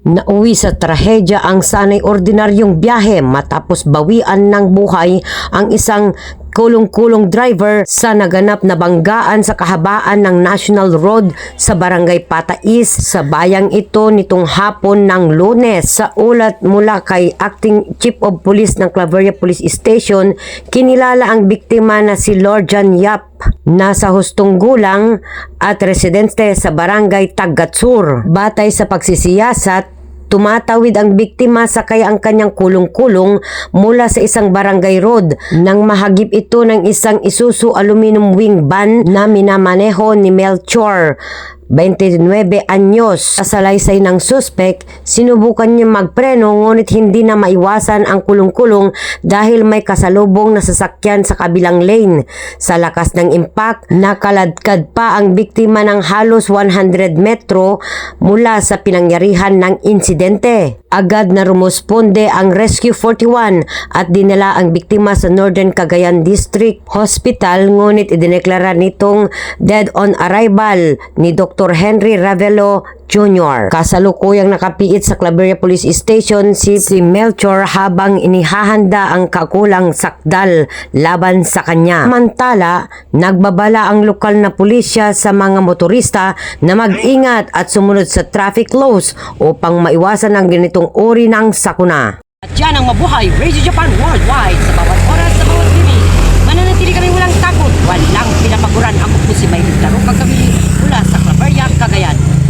Nauwi sa trahedya ang sanay ordinaryong biyahe matapos bawian ng buhay ang isang kulong-kulong driver sa naganap na banggaan sa kahabaan ng National Road sa Barangay Patais sa bayang ito nitong hapon ng Lunes. Sa ulat mula kay Acting Chief of Police ng Claveria Police Station, kinilala ang biktima na si Lorjan Yap, nasa hustong gulang at residente sa Barangay Tagatsur. Batay sa pagsisiyasat, tumatawid ang biktima sakay ang kanyang kulong-kulong mula sa isang barangay road nang mahagip ito ng isang Isuzu aluminum wing van na minamaneho ni Melchor, 29 anyos. Sa salaysay ng suspect, sinubukan niya magpreno ngunit hindi na maiwasan ang kulong-kulong dahil may kasalubong na sasakyan sa kabilang lane. Sa lakas ng impact, nakaladkad pa ang biktima ng halos 100 metro mula sa pinangyarihan ng insidente. Agad na rumusponde ang Rescue 41 at dinala ang biktima sa Northern Cagayan District Hospital, ngunit idineklara nitong dead on arrival ni Dr. Henry Ravelo Jr. Kasalukuyang nakapiit sa Claveria Police Station si Melchor habang inihahanda ang kakulang sakdal laban sa kanya. Samantala, nagbabala ang lokal na pulisya sa mga motorista na mag-ingat at sumunod sa traffic laws upang maiwasan ang ganitong uri ng sakuna. At yan ang mabuhay Radio Japan Worldwide sa bawat oras, sa bawat tinig. Mananatili kami walang takot, walang pinapaguran. Ako po si Maylin Tarong Pagkabili mula sa Claveria, Cagayan.